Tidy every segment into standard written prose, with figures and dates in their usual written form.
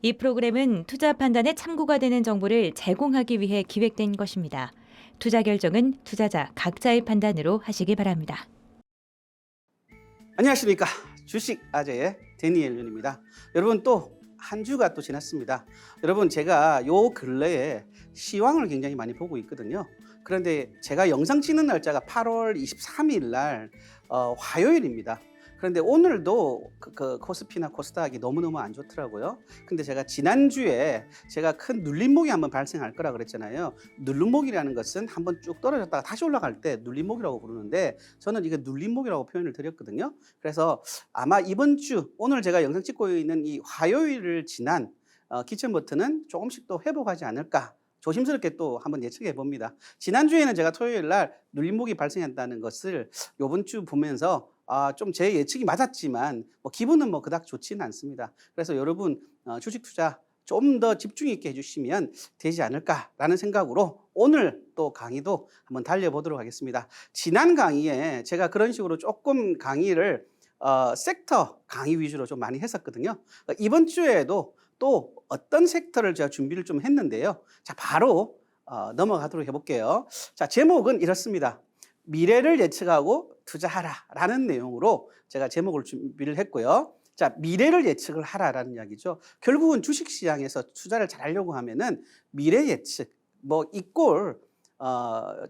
이 프로그램은 투자 판단에 참고가 되는 정보를 제공하기 위해 기획된 것입니다. 투자 결정은 투자자 각자의 판단으로 하시기 바랍니다. 안녕하십니까. 주식 아재의 데니엘 윤입니다. 여러분 또 한 주가 또 지났습니다. 여러분 제가 요 근래에 시황을 굉장히 많이 보고 있거든요. 그런데 제가 영상 찍는 날짜가 8월 23일 날 화요일입니다. 그런데 오늘도 코스피나 코스닥이 너무너무 안 좋더라고요. 근데 제가 지난주에 제가 큰 눌림목이 한번 발생할 거라 그랬잖아요. 눌림목이라는 것은 한번 쭉 떨어졌다가 다시 올라갈 때 눌림목이라고 부르는데 저는 이게 눌림목이라고 표현을 드렸거든요. 그래서 아마 이번 주 오늘 제가 영상 찍고 있는 이 화요일을 지난 키친 버튼은 조금씩 또 회복하지 않을까 조심스럽게 또 한번 예측해 봅니다. 지난주에는 제가 토요일 날 눌림목이 발생한다는 것을 이번 주 보면서 좀 제 예측이 맞았지만 기분은 그닥 좋지는 않습니다. 그래서 여러분 주식 투자 좀 더 집중 있게 해주시면 되지 않을까라는 생각으로 오늘 또 강의도 한번 달려보도록 하겠습니다. 지난 강의에 제가 그런 식으로 조금 강의를 섹터 강의 위주로 좀 많이 했었거든요. 이번 주에도 또 어떤 섹터를 제가 준비를 좀 했는데요. 자, 바로 넘어가도록 해볼게요. 자, 제목은 이렇습니다. 미래를 예측하고 투자하라라는 내용으로 제가 제목을 준비를 했고요. 자, 미래를 예측을 하라라는 이야기죠. 결국은 주식시장에서 투자를 잘 하려고 하면은 미래 예측, 이꼴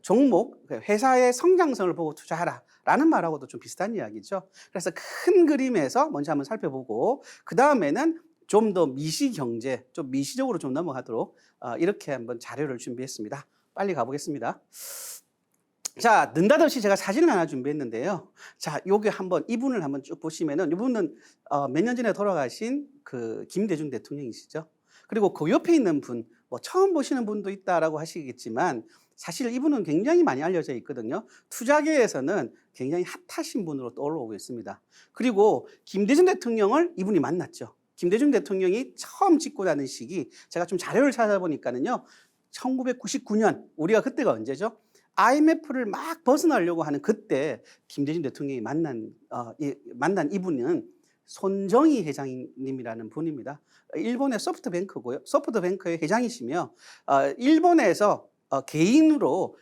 종목, 회사의 성장성을 보고 투자하라라는 말하고도 좀 비슷한 이야기죠. 그래서 큰 그림에서 먼저 한번 살펴보고 그 다음에는 좀 더 미시 경제, 좀 미시적으로 좀 넘어가도록 이렇게 한번 자료를 준비했습니다. 빨리 가보겠습니다. 자, 느닷없이 제가 사진을 하나 준비했는데요. 자, 요게 한번 이분을 한번 쭉 보시면은 이분은 몇 년 전에 돌아가신 그 김대중 대통령이시죠. 그리고 그 옆에 있는 분, 처음 보시는 분도 있다라고 하시겠지만 사실 이분은 굉장히 많이 알려져 있거든요. 투자계에서는 굉장히 핫하신 분으로 떠올라오고 있습니다. 그리고 김대중 대통령을 이분이 만났죠. 김대중 대통령이 처음 찍고 나는 시기, 제가 좀 자료를 찾아보니까는요, 1999년, 우리가 그때가 언제죠? IMF를 막 벗어나려고 하는 그때 김대중 대통령이 만난 이분은 손정희 회장님이라는 분입니다. 일본의 소프트뱅크고요. 소프트뱅크의 회장이시며 일본에서 개인으로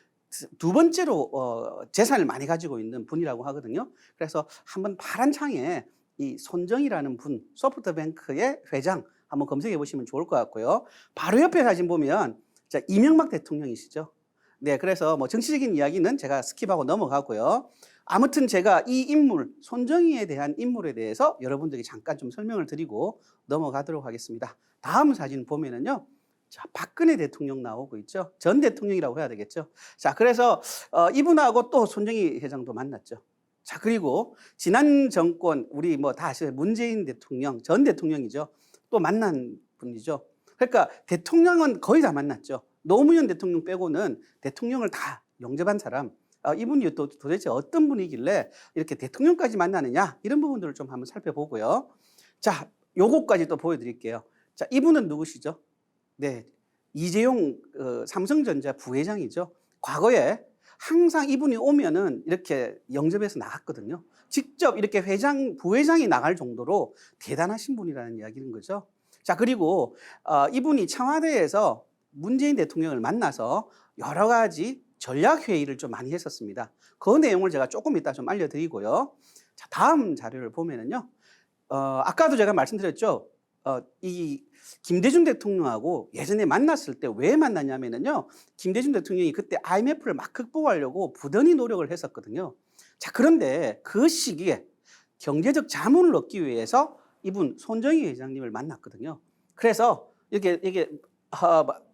두 번째로 재산을 많이 가지고 있는 분이라고 하거든요. 그래서 한번 파란 창에 이 손정희라는 분, 소프트뱅크의 회장 한번 검색해 보시면 좋을 것 같고요. 바로 옆에 사진 보면 자, 이명박 대통령이시죠. 네, 그래서 정치적인 이야기는 제가 스킵하고 넘어가고요. 아무튼 제가 이 인물, 손정희에 대한 인물에 대해서 여러분들에게 잠깐 좀 설명을 드리고 넘어가도록 하겠습니다. 다음 사진 보면은요. 자, 박근혜 대통령 나오고 있죠. 전 대통령이라고 해야 되겠죠. 자, 그래서 이분하고 또 손정희 회장도 만났죠. 자, 그리고 지난 정권 우리 다 아시죠? 문재인 대통령, 전 대통령이죠. 또 만난 분이죠. 그러니까 대통령은 거의 다 만났죠. 노무현 대통령 빼고는 대통령을 다 영접한 사람. 이분이 또 도대체 어떤 분이길래 이렇게 대통령까지 만나느냐 이런 부분들을 좀 한번 살펴보고요. 자, 요거까지 또 보여드릴게요. 자, 이분은 누구시죠? 네, 이재용 삼성전자 부회장이죠. 과거에 항상 이분이 오면은 이렇게 영접해서 나갔거든요. 직접 이렇게 부회장이 나갈 정도로 대단하신 분이라는 이야기인 거죠. 자, 그리고 이분이 청와대에서 문재인 대통령을 만나서 여러 가지 전략회의를 좀 많이 했었습니다. 그 내용을 제가 조금 이따 좀 알려드리고요. 자, 다음 자료를 보면은요. 아까도 제가 말씀드렸죠. 이 김대중 대통령하고 예전에 만났을 때 왜 만났냐면요. 김대중 대통령이 그때 IMF를 막 극복하려고 부단히 노력을 했었거든요. 자, 그런데 그 시기에 경제적 자문을 얻기 위해서 이분 손정희 회장님을 만났거든요. 그래서 이게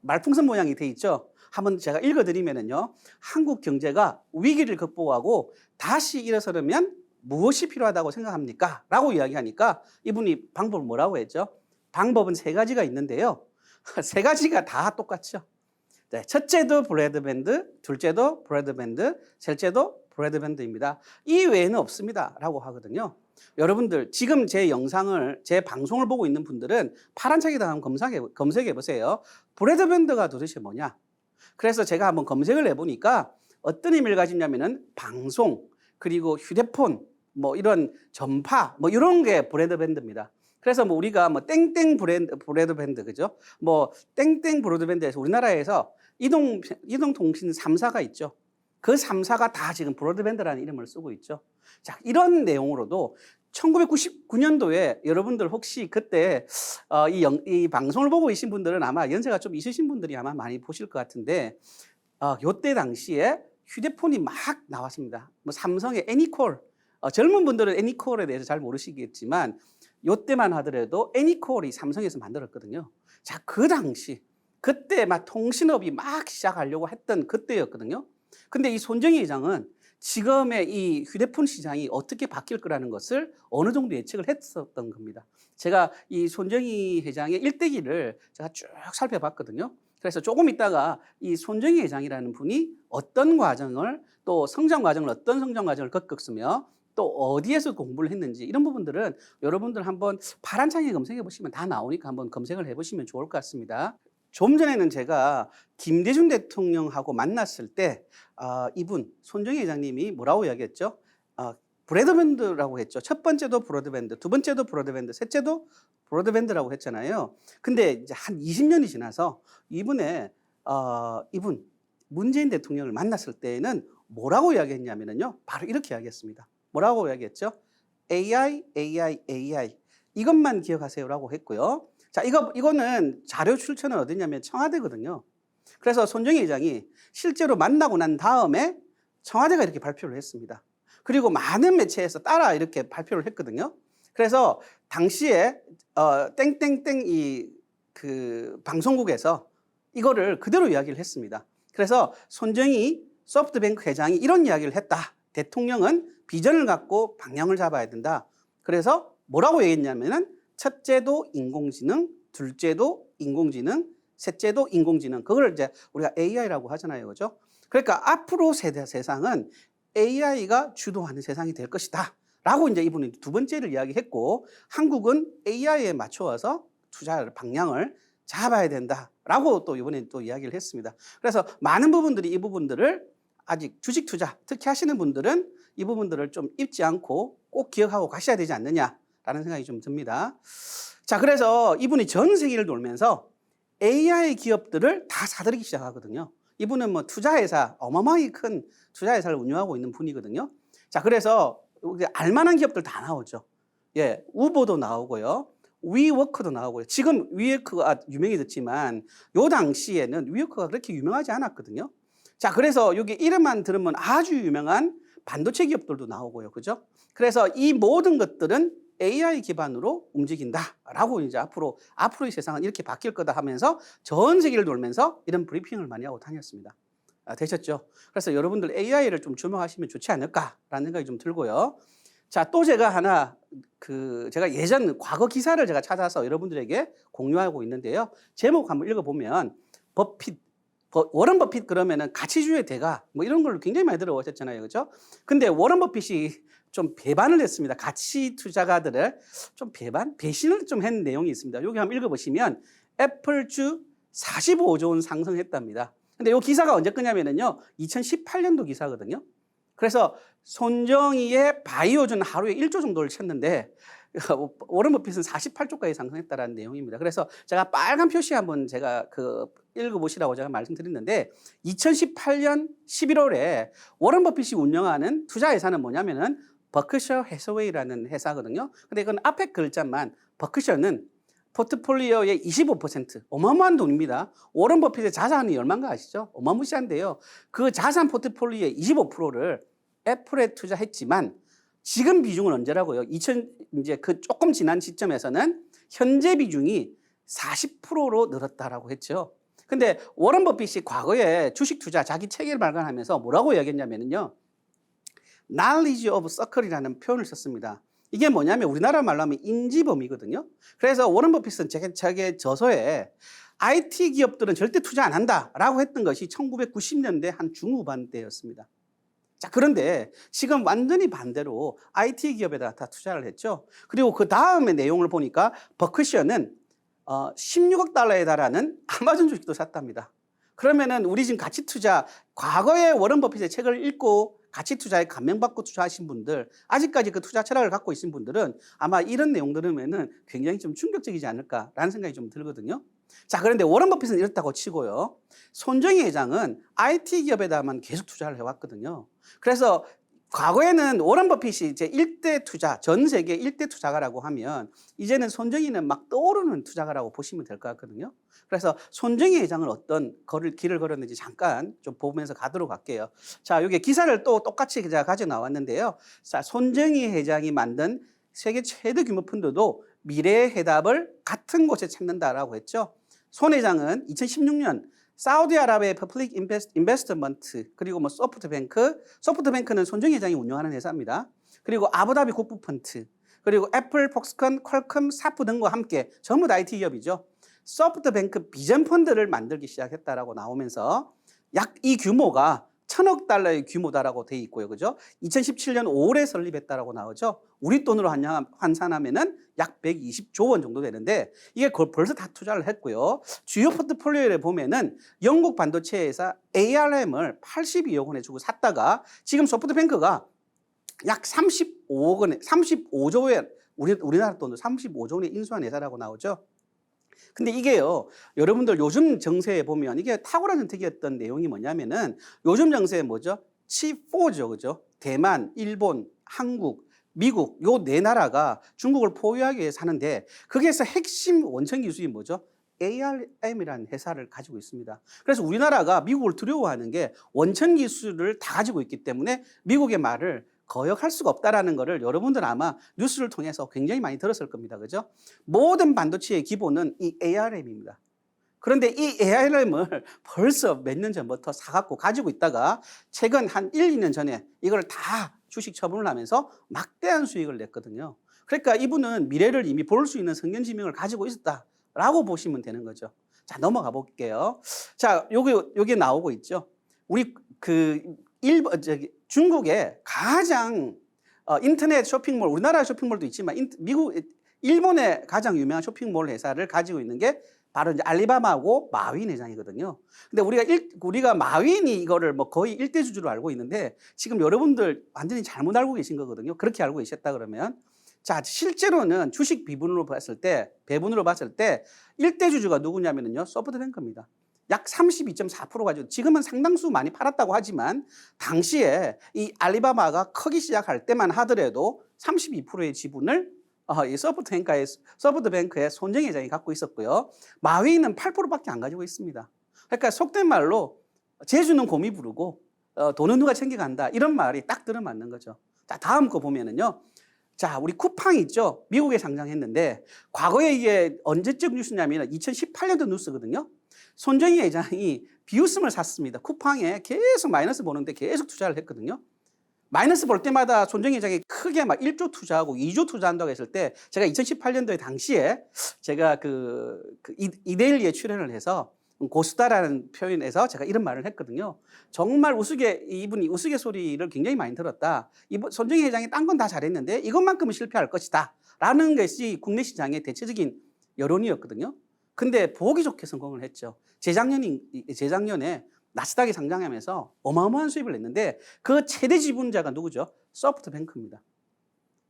말풍선 모양이 돼 있죠. 한번 제가 읽어드리면은요. 한국 경제가 위기를 극복하고 다시 일어서려면 무엇이 필요하다고 생각합니까? 라고 이야기하니까 이분이 방법을 뭐라고 했죠? 방법은 세 가지가 있는데요. 세 가지가 다 똑같죠. 네, 첫째도 브래드밴드, 둘째도 브래드밴드, 셋째도 브래드밴드입니다. 이 외에는 없습니다. 라고 하거든요. 여러분들 지금 제 방송을 보고 있는 분들은 파란 책에다 한번 검색해 보세요. 브래드밴드가 도대체 뭐냐? 그래서 제가 한번 검색을 해보니까 어떤 의미를 가지냐면은 방송, 그리고 휴대폰, 이런 전파, 이런 게 브래드밴드입니다. 그래서 뭐 우리가 뭐 땡땡 브로드밴드 그죠? 뭐 땡땡 브로드밴드에서 우리나라에서 이동통신 3사가 있죠. 그 3사가 다 지금 브로드밴드라는 이름을 쓰고 있죠. 자, 이런 내용으로도 1999년도에 여러분들 혹시 그때 이 방송을 보고 계신 분들은 아마 연세가 좀 있으신 분들이 아마 많이 보실 것 같은데 요때 당시에 휴대폰이 막 나왔습니다. 뭐 삼성의 애니콜, 젊은 분들은 애니콜에 대해서 잘 모르시겠지만 요때만 하더라도 애니콜이 삼성에서 만들었거든요. 자, 그 당시 그때 막 통신업이 막 시작하려고 했던 그때였거든요. 근데 이 손정희 회장은 지금의 이 휴대폰 시장이 어떻게 바뀔 거라는 것을 어느 정도 예측을 했었던 겁니다. 제가 이 손정희 회장의 일대기를 제가 쭉 살펴봤거든요. 그래서 조금 있다가 이 손정희 회장이라는 분이 어떤 과정을 또 성장 과정을 어떤 성장 과정을 겪었으며 또 어디에서 공부를 했는지 이런 부분들은 여러분들 한번 파란창에 검색해 보시면 다 나오니까 한번 검색을 해 보시면 좋을 것 같습니다. 좀 전에는 제가 김대중 대통령하고 만났을 때 이분 손정희 회장님이 뭐라고 이야기했죠? 브로드밴드라고 했죠. 첫 번째도 브로드밴드, 두 번째도 브로드밴드, 셋째도 브로드밴드라고 했잖아요. 근데 이제 한 20년이 지나서 이분 문재인 대통령을 만났을 때에는 뭐라고 이야기했냐면요. 바로 이렇게 이야기했습니다. 뭐라고 이야기했죠? AI, AI, AI. 이것만 기억하세요라고 했고요. 자, 이거는 자료 출처는 어디냐면 청와대거든요. 그래서 손정희 회장이 실제로 만나고 난 다음에 청와대가 이렇게 발표를 했습니다. 그리고 많은 매체에서 따라 이렇게 발표를 했거든요. 그래서 당시에 땡땡땡 그 방송국에서 이거를 그대로 이야기를 했습니다. 그래서 손정희 소프트뱅크 회장이 이런 이야기를 했다. 대통령은 비전을 갖고 방향을 잡아야 된다. 그래서 뭐라고 얘기했냐면은 첫째도 인공지능, 둘째도 인공지능, 셋째도 인공지능. 그걸 이제 우리가 AI라고 하잖아요. 그죠? 그러니까 앞으로 세상은 AI가 주도하는 세상이 될 것이다. 라고 이제 이분이 두 번째를 이야기했고, 한국은 AI에 맞춰서 투자를 방향을 잡아야 된다. 라고 또 이번에 또 이야기를 했습니다. 그래서 많은 부분들이 이 부분들을 아직 주식 투자, 특히 하시는 분들은 이 부분들을 좀 잊지 않고 꼭 기억하고 가셔야 되지 않느냐라는 생각이 좀 듭니다. 자, 그래서 이분이 전 세계를 돌면서 AI 기업들을 다 사들이기 시작하거든요. 이분은 뭐 투자회사, 어마어마하게 큰 투자회사를 운영하고 있는 분이거든요. 자, 그래서 알만한 기업들 다 나오죠. 예, 우버도 나오고요. 위워크도 나오고요. 지금 위워크가 유명해졌지만 요 당시에는 위워크가 그렇게 유명하지 않았거든요. 자, 그래서 여기 이름만 들으면 아주 유명한 반도체 기업들도 나오고요. 그죠? 그래서 이 모든 것들은 AI 기반으로 움직인다라고 이제 앞으로의 세상은 이렇게 바뀔 거다 하면서 전 세계를 돌면서 이런 브리핑을 많이 하고 다녔습니다. 되셨죠? 그래서 여러분들 AI를 좀 주목하시면 좋지 않을까라는 생각이 좀 들고요. 자, 또 제가 하나 제가 예전 과거 기사를 제가 찾아서 여러분들에게 공유하고 있는데요. 제목 한번 읽어보면 워런 버핏 그러면은 가치주의 대가 뭐 이런 걸 굉장히 많이 들어오셨잖아요. 그렇죠? 근데 워런 버핏이 좀 배반을 했습니다. 가치 투자가들을 좀 배신을 좀 한 내용이 있습니다. 여기 한번 읽어보시면 애플주 45조 원 상승했답니다. 근데 이 기사가 언제 거냐면요. 2018년도 기사거든요. 그래서 손정희의 바이오주는 하루에 1조 정도를 쳤는데 워런 버핏은 48조까지 상승했다라는 내용입니다. 그래서 제가 빨간 표시 한번 제가 읽어보시라고 제가 말씀드렸는데 2018년 11월에 워런 버핏이 운영하는 투자회사는 뭐냐면은 버크셔 해서웨이라는 회사거든요. 근데 이건 앞에 글자만 버크셔는 포트폴리오의 25% 어마어마한 돈입니다. 워런 버핏의 자산이 얼마인가 아시죠? 어마무시한데요. 그 자산 포트폴리오의 25%를 애플에 투자했지만 지금 비중은 언제라고요? 이제 조금 지난 시점에서는 현재 비중이 40%로 늘었다라고 했죠. 근데 워런 버핏이 과거에 주식 투자 자기 책을 발간하면서 뭐라고 이야기했냐면요. knowledge of circle이라는 표현을 썼습니다. 이게 뭐냐면 우리나라 말로 하면 인지범이거든요. 그래서 워런 버핏은 자기 저서에 IT 기업들은 절대 투자 안 한다라고 했던 것이 1990년대 한 중후반 때였습니다. 자, 그런데 지금 완전히 반대로 IT 기업에다 다 투자를 했죠. 그리고 그 다음에 내용을 보니까 버크셔는 16억 달러에 달하는 아마존 주식도 샀답니다. 그러면은 우리 지금 가치 투자, 과거에 워런 버핏의 책을 읽고 가치 투자에 감명받고 투자하신 분들, 아직까지 그 투자 철학을 갖고 있는 분들은 아마 이런 내용 들으면은 굉장히 좀 충격적이지 않을까라는 생각이 좀 들거든요. 자, 그런데 워런 버핏은 이렇다고 치고요. 손정희 회장은 IT 기업에다만 계속 투자를 해왔거든요. 그래서 과거에는 워런 버핏이 이제 1대 투자, 전 세계 1대 투자가라고 하면 이제는 손정희는 막 떠오르는 투자가라고 보시면 될 것 같거든요. 그래서 손정희 회장은 어떤 길을 걸었는지 잠깐 좀 보면서 가도록 할게요. 자, 여기 기사를 또 똑같이 제가 가져 나왔는데요. 자, 손정희 회장이 만든 세계 최대 규모 펀드도 미래의 해답을 같은 곳에 찾는다라고 했죠. 손 회장은 2016년 사우디아라비아의 퍼블릭 인베스트먼트, 그리고 뭐 소프트뱅크는 손정희 회장이 운영하는 회사입니다. 그리고 아부다비 국부펀드, 그리고 애플, 폭스콘, 퀄컴, 사프 등과 함께 전부 다 IT 기업이죠. 소프트뱅크 비전 펀드를 만들기 시작했다라고 나오면서 약 이 규모가 1,000억 달러의 규모다라고 돼 있고요. 그죠? 2017년 5월에 설립했다라고 나오죠. 우리 돈으로 환산하면은 약 120조 원 정도 되는데 이게 벌써 다 투자를 했고요. 주요 포트폴리오에 보면은 영국 반도체 회사 ARM을 82억 원에 주고 샀다가 지금 소프트뱅크가 약 35억 원에 35조 원, 우리나라 돈으로 35조 원에 인수한 회사라고 나오죠. 근데 이게요, 여러분들 요즘 정세에 보면 이게 탁월한 선택이었던 내용이 뭐냐면은 요즘 정세에 뭐죠? 치4죠, 그죠? 대만, 일본, 한국, 미국 요 네 나라가 중국을 포위하기 위해서 하는데 거기에서 핵심 원천 기술이 뭐죠? ARM이라는 회사를 가지고 있습니다. 그래서 우리나라가 미국을 두려워하는 게 원천 기술을 다 가지고 있기 때문에 미국의 말을 거역할 수가 없다라는 것을 여러분들 아마 뉴스를 통해서 굉장히 많이 들었을 겁니다. 그죠? 모든 반도체의 기본은 이 ARM입니다. 그런데 이 ARM을 벌써 몇 년 전부터 사갖고 가지고 있다가 최근 한 1, 2년 전에 이걸 다 주식 처분을 하면서 막대한 수익을 냈거든요. 그러니까 이분은 미래를 이미 볼 수 있는 성견지명을 가지고 있었다라고 보시면 되는 거죠. 자, 넘어가 볼게요. 자, 여기 나오고 있죠. 우리 중국의 가장 인터넷 쇼핑몰, 우리나라 쇼핑몰도 있지만 일본의 가장 유명한 쇼핑몰 회사를 가지고 있는 게 바로 이제 알리바바하고 마윈 회장이거든요. 근데 우리가 마윈이 이거를 뭐 거의 일대 주주로 알고 있는데 지금 여러분들 완전히 잘못 알고 계신 거거든요. 그렇게 알고 계셨다 그러면. 자, 실제로는 주식 배분으로 봤을 때 일대 주주가 누구냐면요. 소프트뱅크입니다. 약 32.4% 가지고 지금은 상당수 많이 팔았다고 하지만 당시에 이 알리바바가 크기 시작할 때만 하더라도 32%의 지분을 이 소프트뱅크의 손정희 회장이 갖고 있었고요. 마윈은 8%밖에 안 가지고 있습니다. 그러니까 속된 말로 재주는 곰이 부르고 돈은 누가 챙겨간다 이런 말이 딱 들어맞는 거죠. 자, 다음 거 보면은요. 자, 우리 쿠팡 있죠? 미국에 상장했는데 과거에 이게 언제적 뉴스냐면 2018년도 뉴스거든요. 손정희 회장이 비웃음을 샀습니다. 쿠팡에 계속 마이너스 보는데 계속 투자를 했거든요. 마이너스 볼 때마다 손정희 회장이 크게 막 1조 투자하고 2조 투자한다고 했을 때 제가 2018년도에 당시에 제가 이데일리에 출연을 해서 고수다라는 표현에서 제가 이런 말을 했거든요. 정말 이분이 우스갯소리를 굉장히 많이 들었다. 손정희 회장이 딴 건 다 잘했는데 이것만큼은 실패할 것이다. 라는 것이 국내 시장의 대체적인 여론이었거든요. 근데 보기 좋게 성공을 했죠. 재작년에 나스닥에 상장하면서 어마어마한 수입을 냈는데 그 최대 지분자가 누구죠? 소프트뱅크입니다.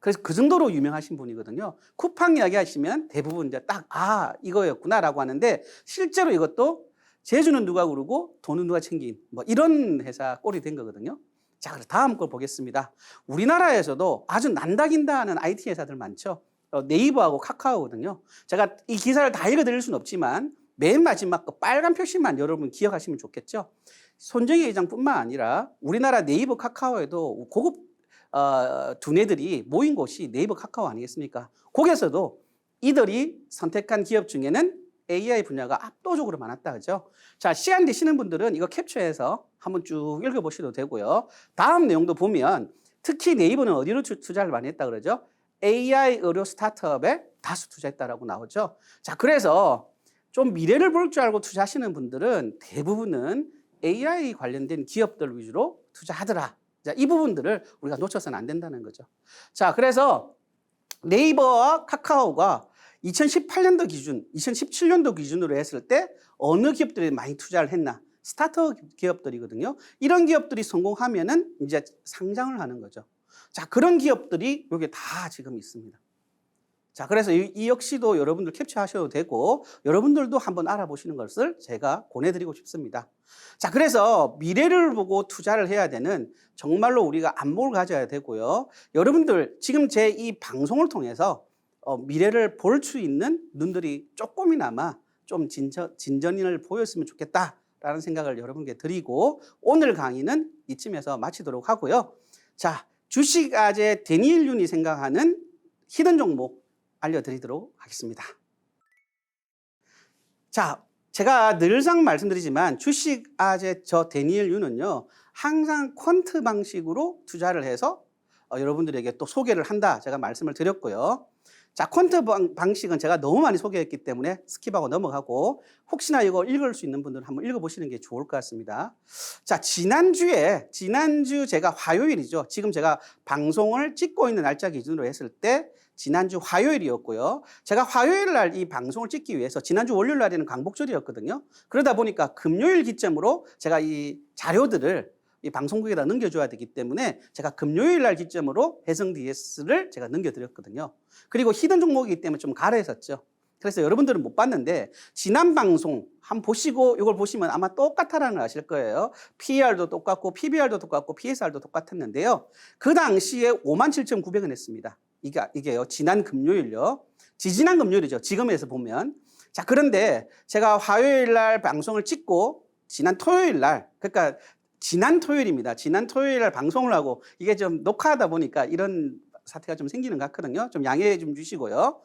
그래서 그 정도로 유명하신 분이거든요. 쿠팡 이야기 하시면 대부분 이제 이거였구나라고 하는데 실제로 이것도 재주는 누가 구르고 돈은 누가 챙긴 뭐 이런 회사 꼴이 된 거거든요. 자, 그럼 다음 걸 보겠습니다. 우리나라에서도 아주 난다긴다 하는 IT 회사들 많죠. 네이버하고 카카오거든요. 제가 이 기사를 다 읽어드릴 수는 없지만 맨 마지막 그 빨간 표시만 여러분 기억하시면 좋겠죠. 손정희 회장뿐만 아니라 우리나라 네이버 카카오에도 고급 두뇌들이 모인 곳이 네이버 카카오 아니겠습니까? 거기에서도 이들이 선택한 기업 중에는 AI 분야가 압도적으로 많았다 그죠? 자, 시간 되시는 분들은 이거 캡처해서 한번 쭉 읽어보셔도 되고요. 다음 내용도 보면 특히 네이버는 어디로 투자를 많이 했다 그러죠? AI 의료 스타트업에 다수 투자했다라고 나오죠. 자, 그래서 좀 미래를 볼 줄 알고 투자하시는 분들은 대부분은 AI 관련된 기업들 위주로 투자하더라. 자, 이 부분들을 우리가 놓쳐서는 안 된다는 거죠. 자, 그래서 네이버와 카카오가 2018년도 기준, 2017년도 기준으로 했을 때 어느 기업들이 많이 투자를 했나? 스타트업 기업들이거든요. 이런 기업들이 성공하면은 이제 상장을 하는 거죠. 자, 그런 기업들이 여기 다 지금 있습니다. 자, 그래서 이 역시도 여러분들 캡처하셔도 되고 여러분들도 한번 알아보시는 것을 제가 권해드리고 싶습니다. 자, 그래서 미래를 보고 투자를 해야 되는 정말로 우리가 안목을 가져야 되고요. 여러분들 지금 제 이 방송을 통해서 미래를 볼 수 있는 눈들이 조금이나마 좀 진전을 보였으면 좋겠다라는 생각을 여러분께 드리고 오늘 강의는 이쯤에서 마치도록 하고요. 자, 주식아재 데니엘 윤이 생각하는 히든 종목 알려드리도록 하겠습니다. 자, 제가 늘상 말씀드리지만 주식아재 저 데니엘 윤은요, 항상 퀀트 방식으로 투자를 해서 여러분들에게 또 소개를 한다 제가 말씀을 드렸고요. 자, 퀀트 방식은 제가 너무 많이 소개했기 때문에 스킵하고 넘어가고 혹시나 이거 읽을 수 있는 분들은 한번 읽어보시는 게 좋을 것 같습니다. 자, 지난주 제가 화요일이죠. 지금 제가 방송을 찍고 있는 날짜 기준으로 했을 때 지난주 화요일이었고요. 제가 화요일 날 이 방송을 찍기 위해서 지난주 월요일 날에는 광복절이었거든요. 그러다 보니까 금요일 기점으로 제가 이 자료들을 이 방송국에다 넘겨줘야 되기 때문에 제가 금요일 날 기점으로 해성 DS를 제가 넘겨드렸거든요. 그리고 히든 종목이기 때문에 좀 가려했었죠. 그래서 여러분들은 못 봤는데 지난 방송 한번 보시고 이걸 보시면 아마 똑같다라는 걸 아실 거예요. PER도 똑같고 PBR도 똑같고 PSR도 똑같았는데요. 그 당시에 57,900원 했습니다. 이게요. 지난 금요일요. 지지난 금요일이죠. 지금에서 보면. 자, 그런데 제가 화요일 날 방송을 찍고 지난 토요일 날, 그러니까 지난 토요일입니다. 지난 토요일 날 방송을 하고 이게 좀 녹화하다 보니까 이런 사태가 좀 생기는 것 같거든요. 좀 양해해 좀 주시고요.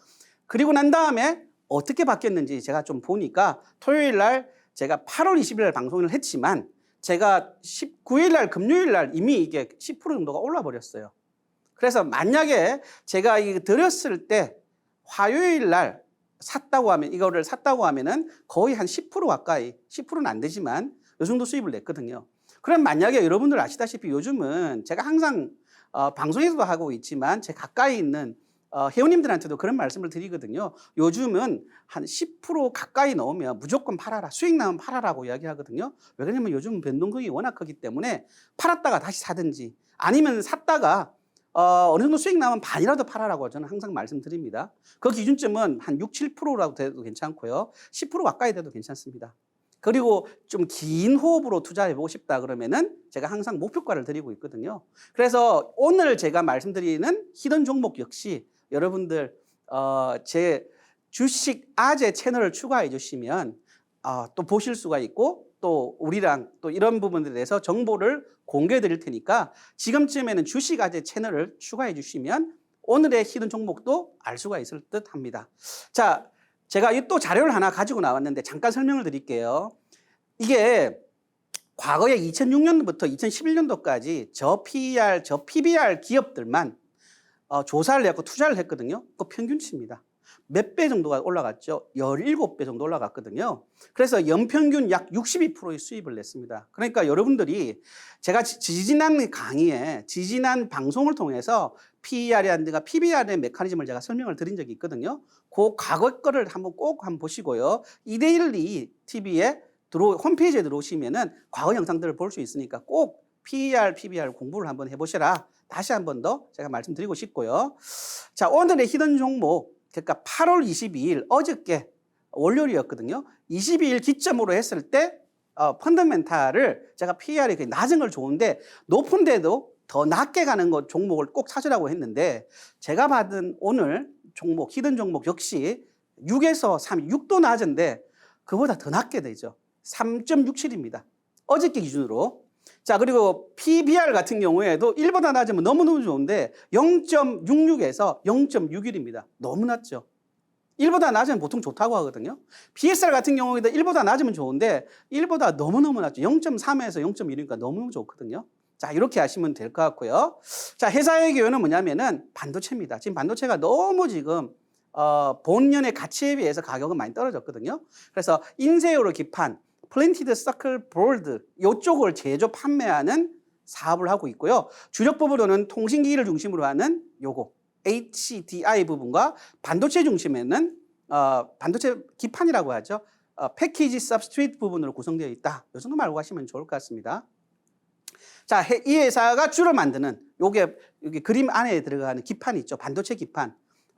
그리고 난 다음에 어떻게 바뀌었는지 제가 좀 보니까 토요일 날 제가 8월 20일 날 방송을 했지만 제가 19일 날 금요일 날 이미 이게 10% 정도가 올라 버렸어요. 그래서 만약에 제가 이거 드렸을 때 화요일 날 샀다고 하면 이거를 샀다고 하면은 거의 한 10% 가까이 10%는 안 되지만 이 정도 수입을 냈거든요. 그럼 만약에 여러분들 아시다시피 요즘은 제가 항상 방송에서도 하고 있지만 제 가까이 있는 회원님들한테도 그런 말씀을 드리거든요. 요즘은 한 10% 가까이 넣으면 무조건 팔아라. 수익 나면 팔아라고 이야기하거든요. 왜 그러냐면 요즘 변동성이 워낙 크기 때문에 팔았다가 다시 사든지 아니면 샀다가 어느 정도 수익 나면 반이라도 팔아라고 저는 항상 말씀드립니다. 그 기준점은 한 6, 7%라고 돼도 괜찮고요. 10% 가까이 돼도 괜찮습니다. 그리고 좀 긴 호흡으로 투자해보고 싶다 그러면은 제가 항상 목표가를 드리고 있거든요. 그래서 오늘 제가 말씀드리는 히든 종목 역시 여러분들 제 주식 아재 채널을 추가해 주시면 또 보실 수가 있고 또 우리랑 또 이런 부분들에 대해서 정보를 공개해 드릴 테니까 지금쯤에는 주식 아재 채널을 추가해 주시면 오늘의 히든 종목도 알 수가 있을 듯 합니다. 자, 제가 또 자료를 하나 가지고 나왔는데 잠깐 설명을 드릴게요. 이게 과거에 2006년부터 2011년도까지 저 PER, 저 PBR 기업들만 조사를 해갖고 투자를 했거든요. 그 평균치입니다. 몇 배 정도가 올라갔죠? 17배 정도 올라갔거든요. 그래서 연평균 약 62%의 수입을 냈습니다. 그러니까 여러분들이 제가 지지난 강의에 지지난 방송을 통해서 PER이라든가 PBR의 메커니즘을 제가 설명을 드린 적이 있거든요. 그 과거 거를 꼭 한번 보시고요. 이데일리 TV에 홈페이지에 들어오시면은 과거 영상들을 볼 수 있으니까 꼭 PER, PBR 공부를 한번 해보시라. 다시 한 번 더 제가 말씀드리고 싶고요. 자, 오늘의 히든 종목, 그러니까 8월 22일 어저께 월요일이었거든요. 22일 기점으로 했을 때 펀더멘탈을 제가 PER이 낮은 걸 좋은데 높은데도 더 낮게 가는 것 종목을 꼭 찾으라고 했는데 제가 받은 오늘 종목, 히든 종목 역시 6에서 3, 6도 낮은데 그보다 더 낮게 되죠. 3.67입니다. 어저께 기준으로. 자, 그리고 PBR 같은 경우에도 1보다 낮으면 너무너무 좋은데 0.66에서 0.61입니다. 너무 낮죠. 1보다 낮으면 보통 좋다고 하거든요. PSR 같은 경우에도 1보다 낮으면 좋은데 1보다 너무너무 낮죠. 0.3에서 0.1이니까 너무너무 좋거든요. 자, 이렇게 하시면 될 것 같고요. 자, 회사의 기회는 뭐냐면은 반도체입니다. 지금 반도체가 너무 지금 본년의 가치에 비해서 가격은 많이 떨어졌거든요. 그래서 인쇄용으로 기판, 플랜티드 서클 보드 이쪽을 제조 판매하는 사업을 하고 있고요. 주력 부분으로는 통신기기를 중심으로 하는 요거 HDI 부분과 반도체 중심에는 반도체 기판이라고 하죠. 패키지 서브스트레이트 부분으로 구성되어 있다. 이 정도 알고 가시면 좋을 것 같습니다. 자, 이 회사가 주로 만드는 여기 그림 안에 들어가는 기판 있죠. 반도체 기판.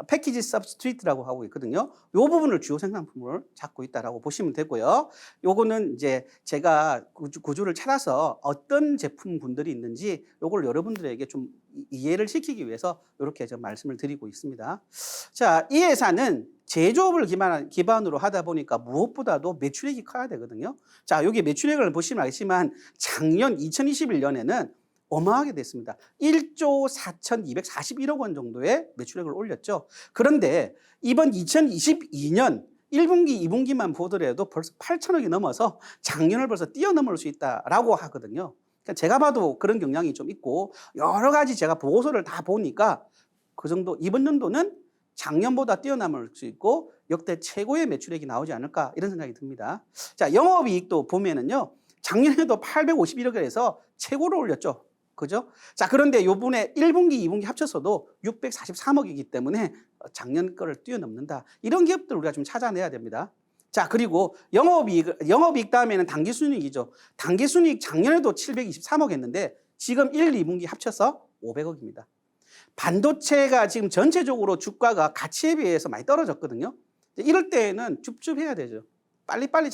패키지 서브스트레이트라고 하고 있거든요. 이 부분을 주요 생산품을 잡고 있다라고 보시면 되고요. 요거는 이제 제가 구조를 찾아서 어떤 제품군들이 있는지 요걸 여러분들에게 좀 이해를 시키기 위해서 이렇게 좀 말씀을 드리고 있습니다. 자, 이 회사는 제조업을 기반으로 하다 보니까 무엇보다도 매출액이 커야 되거든요. 자, 여기 매출액을 보시면 알겠지만 작년 2021년에는 어마하게 됐습니다. 1조 4,241억 원 정도의 매출액을 올렸죠. 그런데 이번 2022년 1분기, 2분기만 보더라도 벌써 8천억이 넘어서 작년을 벌써 뛰어넘을 수 있다라고 하거든요. 그러니까 제가 봐도 그런 경향이 좀 있고 여러 가지 제가 보고서를 다 보니까 그 정도 이번 연도는 작년보다 뛰어넘을 수 있고 역대 최고의 매출액이 나오지 않을까 이런 생각이 듭니다. 자, 영업이익도 보면은요. 작년에도 851억에서 최고로 올렸죠. 그죠? 자, 그런데 요번에 1분기, 2분기 합쳐서도 643억이기 때문에 작년 거를 뛰어넘는다. 이런 기업들 우리가 좀 찾아내야 됩니다. 자, 그리고 영업이익 다음에는 당기순이익이죠. 당기순이익 작년에도 723억 했는데 지금 1, 2분기 합쳐서 500억입니다. 반도체가 지금 전체적으로 주가가 가치에 비해서 많이 떨어졌거든요. 이럴 때에는 줍줍해야 되죠. 빨리빨리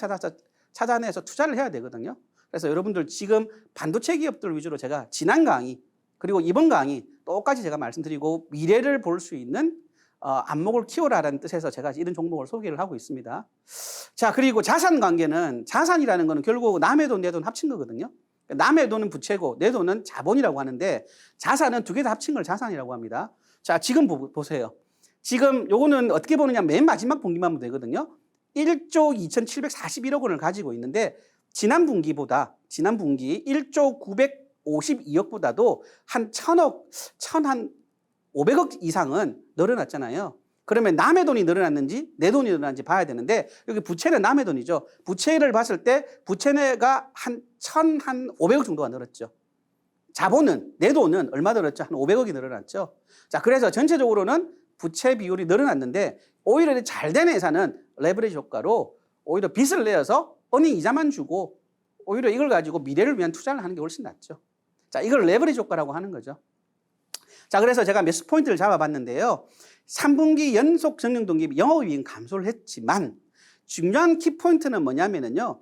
찾아내서 투자를 해야 되거든요. 그래서 여러분들 지금 반도체 기업들 위주로 제가 지난 강의 그리고 이번 강의 똑같이 제가 말씀드리고 미래를 볼 수 있는 안목을 키워라라는 뜻에서 제가 이런 종목을 소개를 하고 있습니다. 자, 그리고 자산 관계는 자산이라는 거는 결국 남의 돈, 내 돈 합친 거거든요. 남의 돈은 부채고 내 돈은 자본이라고 하는데 자산은 두 개 다 합친 걸 자산이라고 합니다. 자, 지금 보세요. 지금 요거는 어떻게 보느냐 맨 마지막 분기만 보면 되거든요. 1조 2,741억 원을 가지고 있는데 지난 분기 1조 952억보다도 한 1,500억 이상은 늘어났잖아요. 그러면 남의 돈이 늘어났는지 내 돈이 늘어났는지 봐야 되는데 여기 부채는 남의 돈이죠. 부채를 봤을 때 부채가 한 1,500억 정도가 늘었죠. 자본은 내 돈은 얼마 늘었죠? 한 500억이 늘어났죠. 자, 그래서 전체적으로는 부채 비율이 늘어났는데 오히려 잘 된 회사는 레버리지 효과로 오히려 빚을 내어서 은행 이자만 주고 오히려 이걸 가지고 미래를 위한 투자를 하는 게 훨씬 낫죠. 자, 이걸 레버리지 효과라고 하는 거죠. 자, 그래서 제가 몇 포인트를 잡아봤는데요. 3분기 연속 전년 동기 영업이익 감소를 했지만 중요한 키포인트는 뭐냐면요.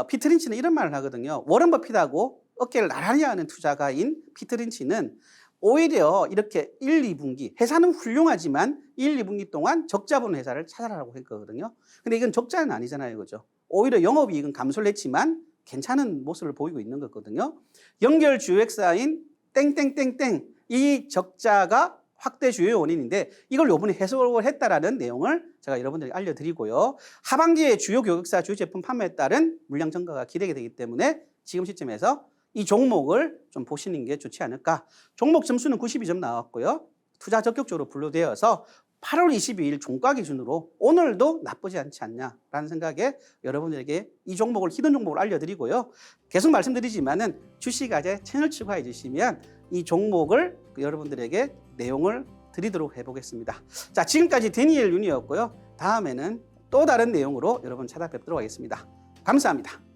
피터 린치는 이런 말을 하거든요. 워런 버핏하고 어깨를 나란히 하는 투자가인 피터 린치는 오히려 이렇게 1, 2분기 회사는 훌륭하지만 1, 2분기 동안 적자 보는 회사를 찾아라라고 했거든요. 근데 이건 적자는 아니잖아요. 그죠? 오히려 영업이익은 감소를 했지만 괜찮은 모습을 보이고 있는 거거든요. 연결 주요액사인 땡땡땡땡 이 적자가 확대 주요 원인인데 이걸 요번에 해석을 했다라는 내용을 제가 여러분들에게 알려드리고요. 하반기에 주요 고객사 주요 제품 판매에 따른 물량 증가가 기대가 되기 때문에 지금 시점에서 이 종목을 좀 보시는 게 좋지 않을까. 종목 점수는 92점 나왔고요. 투자 적격적으로 분류되어서 8월 22일 종가 기준으로 오늘도 나쁘지 않지 않냐라는 생각에 여러분들에게 이 종목을 히든 종목을 알려드리고요. 계속 말씀드리지만은 주식아재 채널 추가해 주시면 이 종목을 여러분들에게 내용을 드리도록 해보겠습니다. 자, 지금까지 데니엘 윤이었고요. 다음에는 또 다른 내용으로 여러분 찾아뵙도록 하겠습니다. 감사합니다.